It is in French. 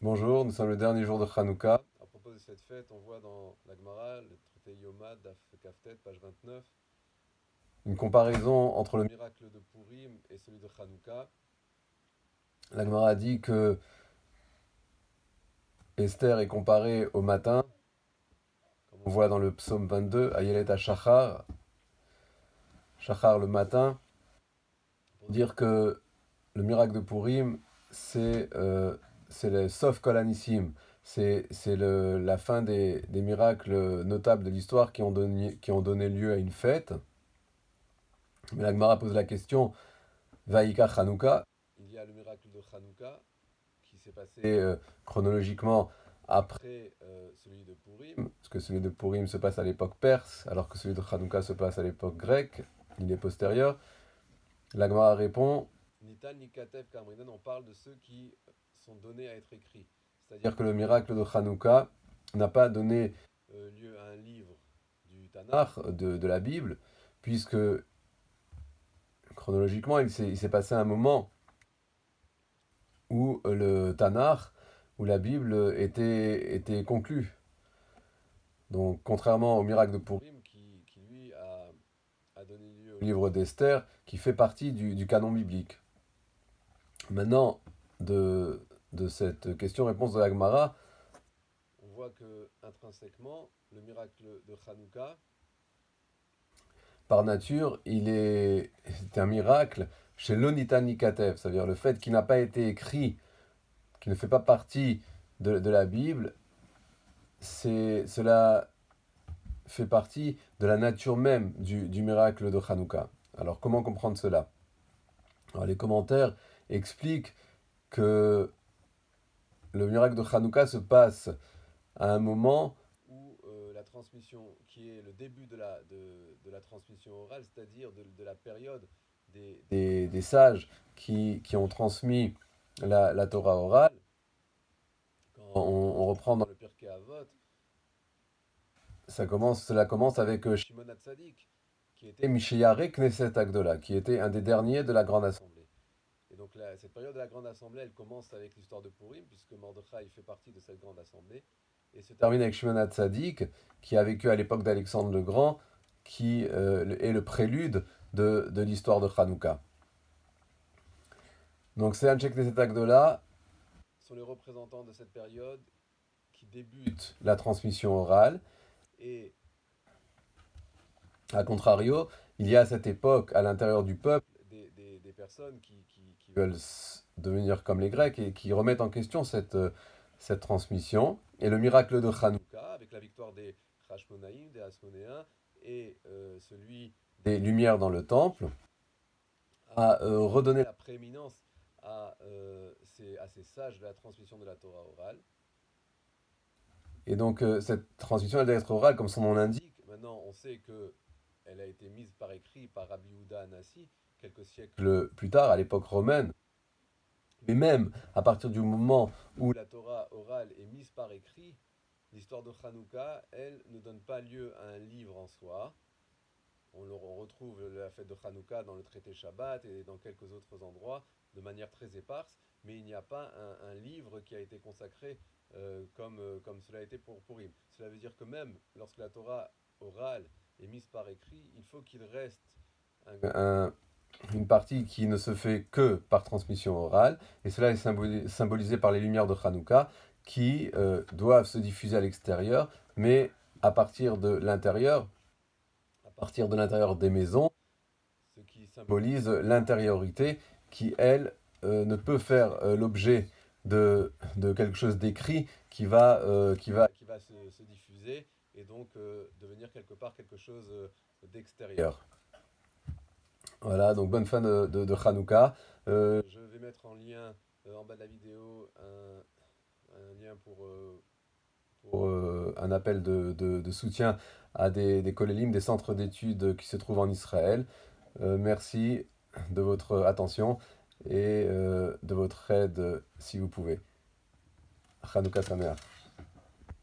Bonjour, nous sommes le dernier jour de Hanouka. À propos de cette fête, on voit dans la Gemara, le traité Yoma, Daf Kaftet, page 29, une comparaison entre le miracle de Purim et celui de Hanouka. La Gemara dit que Esther est comparée au matin, comme on voit dans le psaume 22, Ayelet à Shachar, Shachar le matin, pour dire que le miracle de Purim, c'est le Sof Kol Anissim, c'est la fin des miracles notables de l'histoire qui ont donné lieu à une fête. Mais la Gemara pose la question, Vaïka Hanouka, il y a le miracle de Hanouka qui s'est passé chronologiquement après celui de Purim, parce que celui de Purim se passe à l'époque perse, alors que celui de Hanouka se passe à l'époque grecque, il est postérieur. La Gemara répond, Nital Nikatev Kamrinan, on parle de ceux qui sont donnés à être écrits. C'est-à-dire que le miracle de Hanouka n'a pas donné lieu à un livre du Tanakh, de la Bible, puisque chronologiquement, il s'est passé un moment où le Tanakh, où la Bible était conclue. Donc, contrairement au miracle de Purim, qui lui a donné lieu au livre d'Esther, qui fait partie du canon biblique. Maintenant, de cette question-réponse de la Gemara, on voit que intrinsèquement, le miracle de Hanouka, par nature, c'est un miracle chez l'Onitan Nikatev, c'est-à-dire le fait qu'il n'a pas été écrit, qui ne fait pas partie de la Bible, cela fait partie de la nature même du miracle de Hanouka. Alors comment comprendre cela? Alors, les commentaires expliquent que le miracle de Hanouka se passe à un moment où la transmission, qui est le début de la transmission orale, c'est-à-dire de la période des sages qui ont transmis la Torah orale. Quand on reprend dans le Pirkei Avot, cela commence avec Shimon HaTzadik, qui était Mishiyare Knesset Agdola, qui était un des derniers de la Grande Assemblée. Et donc cette période de la Grande Assemblée, elle commence avec l'histoire de Purim, puisque Mordechai fait partie de cette Grande Assemblée, et se termine avec Shimon HaTzadik, qui a vécu à l'époque d'Alexandre le Grand, qui est le prélude de l'histoire de Hanouka. Donc c'est Anshek Knesset Agdola sont les représentants de cette période qui débute la transmission orale, et à contrario, il y a à cette époque, à l'intérieur du peuple, des personnes qui veulent devenir comme les Grecs et qui remettent en question cette transmission. Et le miracle de Hanouka, avec la victoire des Hashmonaïm, des Hasmonéens, et celui des Lumières dans le Temple, a redonné la prééminence à ces sages de la transmission de la Torah orale. Et donc cette transmission, elle doit être orale, comme son nom l'indique. Maintenant, on sait que elle a été mise par écrit par Rabbi Yehuda Hanassi quelques siècles plus tard, à l'époque romaine. Mais même à partir du moment où la Torah orale est mise par écrit, l'histoire de Hanouka, elle, ne donne pas lieu à un livre en soi. On retrouve la fête de Hanouka dans le traité Shabbat et dans quelques autres endroits de manière très éparse, mais il n'y a pas un livre qui a été consacré comme cela a été pour Purim. Cela veut dire que même lorsque la Torah orale est mise par écrit, il faut qu'il reste une partie qui ne se fait que par transmission orale, et cela est symbolisé par les lumières de Hanouka, qui doivent se diffuser à l'extérieur, mais à partir de l'intérieur, des maisons, ce qui symbolise l'intériorité qui, elle, ne peut faire l'objet de quelque chose d'écrit qui va se diffuser et donc devenir quelque part quelque chose d'extérieur. Voilà, donc bonne fin de Hanouka. Je vais mettre en lien en bas de la vidéo un lien pour un appel de soutien à des kollélim, des centres d'études qui se trouvent en Israël. Merci de votre attention et de votre aide si vous pouvez. Hanouka Sameach.